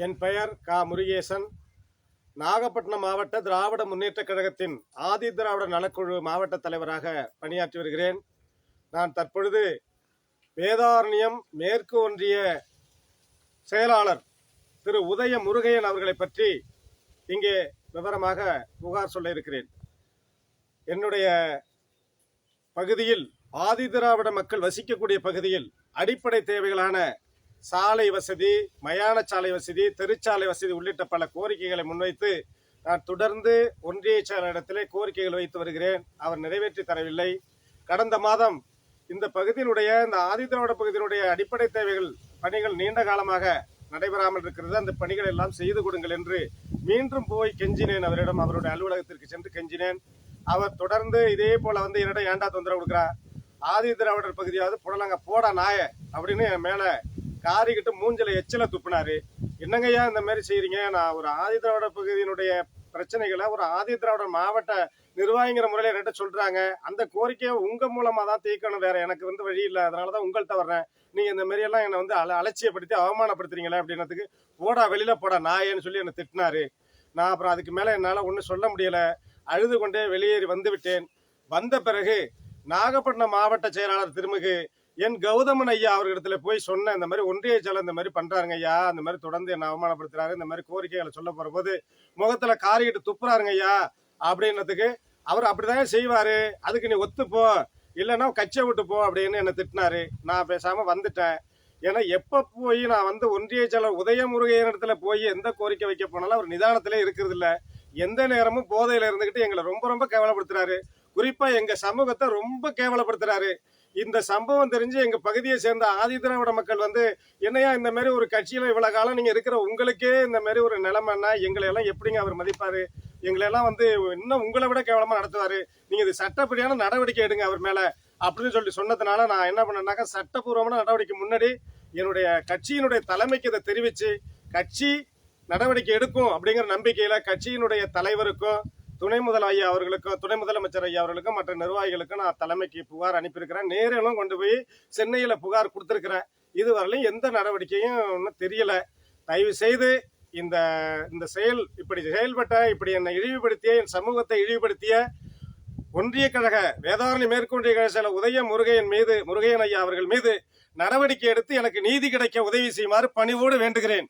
என் பெயர் முருகேசன். நாகப்பட்டினம் மாவட்ட திராவிட முன்னேற்றக் கழகத்தின் ஆதி திராவிட நலக்குழு மாவட்ட தலைவராக பணியாற்றி வருகிறேன். நான் தற்பொழுது வேதாரண்யம் மேற்கு ஒன்றிய செயலாளர் திரு உதய முருகையன் அவர்களை பற்றி இங்கே விவரமாக புகார் சொல்ல இருக்கிறேன். என்னுடைய பகுதியில் ஆதி திராவிட மக்கள் வசிக்கக்கூடிய பகுதியில் அடிப்படை தேவைகளான சாலை வசதி, மயான சாலை வசதி, தெருச்சாலை வசதி உள்ளிட்ட பல கோரிக்கைகளை முன்வைத்து நான் தொடர்ந்து ஒன்றிய செயலரிடத்திலே கோரிக்கைகள் வைத்து வருகிறேன். அவர் நிறைவேற்றி தரவில்லை. கடந்த மாதம் இந்த பகுதியினுடைய இந்த ஆதி திராவிட பகுதியினுடைய அடிப்படை தேவைகள் பணிகள் நீண்ட காலமாக நடைபெறாமல் இருக்கிறது. அந்த பணிகள் எல்லாம் செய்து கொடுங்கள் என்று மீண்டும் போய் கெஞ்சினேன். அவரிடம் அவருடைய அலுவலகத்திற்கு சென்று கெஞ்சினேன். அவர் தொடர்ந்து இதே போல என்னிடம் ஏண்டா தொந்தரவு கொடுக்குறா, ஆதி திராவிடர் பகுதியாவது புடலங்க போட நாய அப்படின்னு என் மேல காரிக்கிட்டு மூஞ்சில எச்சில துப்புனாரு. என்னங்கய்யா இந்த மாதிரி செய்றீங்க? நான் ஒரு ஆதி திராவிட பகுதியினுடைய பிரச்சனைகளை ஒரு ஆதி திராவிட மாவட்ட நிர்வாகிங்கிற முறையில என்கிட்ட சொல்றாங்க. அந்த கோரிக்கையை உங்க மூலமா தான் தீர்க்கணும், வேற எனக்கு வழி இல்லை. அதனாலதான் உங்கள்கிட்ட வர்றேன். நீங்க இந்த மாதிரி எல்லாம் என்னை அலட்சியப்படுத்தி அவமானப்படுத்துறீங்களே அப்படின்னதுக்கு போடா வெளியில போடா நாயன்னு சொல்லி என்னை திட்டினாரு. நான் அப்புறம் அதுக்கு மேல என்னால ஒன்றும் சொல்ல முடியல. அழுது கொண்டே வெளியேறி வந்து விட்டேன். வந்த பிறகு நாகப்பட்டினம் மாவட்ட செயலாளர் திருமிகு என் கௌதமன் ஐயா அவர்களிடத்துல போய் சொன்னேன். இந்த மாதிரி ஒன்றிய செயலர் இந்த மாதிரி பண்றாருங்க ஐயா, அந்த மாதிரி தொடர்ந்து என்ன அவமானப்படுத்துறாரு, இந்த மாதிரி கோரிக்கைகளை சொல்ல போற போது முகத்துல காரிக்கிட்டு துப்புறாருங்க ஐயா அப்படின்னதுக்கு அவர் அப்படிதான் செய்வாரு, அதுக்கு நீ ஒத்துப்போ, இல்லைன்னா கட்சியை விட்டு போ அப்படின்னு என்ன திட்டினாரு. நான் பேசாம வந்துட்டேன். ஏன்னா எப்ப போய் நான் ஒன்றிய செயலர் உதயமுருகையன் இடத்துல போய் எந்த கோரிக்கை வைக்க போனாலும் அவர் நிதானத்திலே இருக்கிறது இல்ல. எந்த நேரமும் போதையில இருந்துகிட்டு எங்களை ரொம்ப ரொம்ப கேவலப்படுத்துறாரு. குறிப்பா எங்க சமூகத்தை ரொம்ப கேவலப்படுத்துறாரு. இந்த சம்பவம் தெரிஞ்சு எங்க பகுதியை சேர்ந்த ஆதி திராவிட மக்கள் என்னையா இந்த மாதிரி ஒரு கட்சியில இவ்வளவு காலம் நீங்க இருக்கிற உங்களுக்கே இந்த மாதிரி ஒரு நிலைமைன்னா எங்களை எல்லாம் எப்படிங்க அவர் மதிப்பாரு? எங்களை எல்லாம் இன்னும் உங்களை விட கேவலமா நடத்துவாரு. நீங்க இது சட்டப்படியான நடவடிக்கை எடுங்க அவர் மேல அப்படின்னு சொல்லி சொன்னதுனால நான் என்ன பண்ணேன்னாக்கா, சட்டப்பூர்வமான நடவடிக்கை முன்னாடி என்னுடைய கட்சியினுடைய தலைமைக்கு இதை தெரிவிச்சு கட்சி நடவடிக்கை எடுக்கும் அப்படிங்கிற நம்பிக்கையில கட்சியினுடைய தலைவருக்கும் துணை முதலமைச்சர் ஐயா அவர்களுக்கும் மற்ற நிர்வாகிகளுக்கும் நான் தலைமைக்கு புகார் அனுப்பியிருக்கிறேன். நேரிலும் கொண்டு போய் சென்னையில புகார் கொடுத்திருக்கிறேன். இதுவரையிலும் எந்த நடவடிக்கையும் ஒன்றும் தெரியல. தயவு செய்து இந்த இப்படி செயல்பட்ட, இப்படி என்னை இழிவுபடுத்திய, என் சமூகத்தை இழிவுபடுத்திய ஒன்றிய கழக வேதாரண்யம் மேற்கொன்றிய கழக செயலர் உதய முருகையன் ஐயா அவர்கள் மீது நடவடிக்கை எடுத்து எனக்கு நீதி கிடைக்க உதவி செய்யுமாறு பணிவோடு வேண்டுகிறேன்.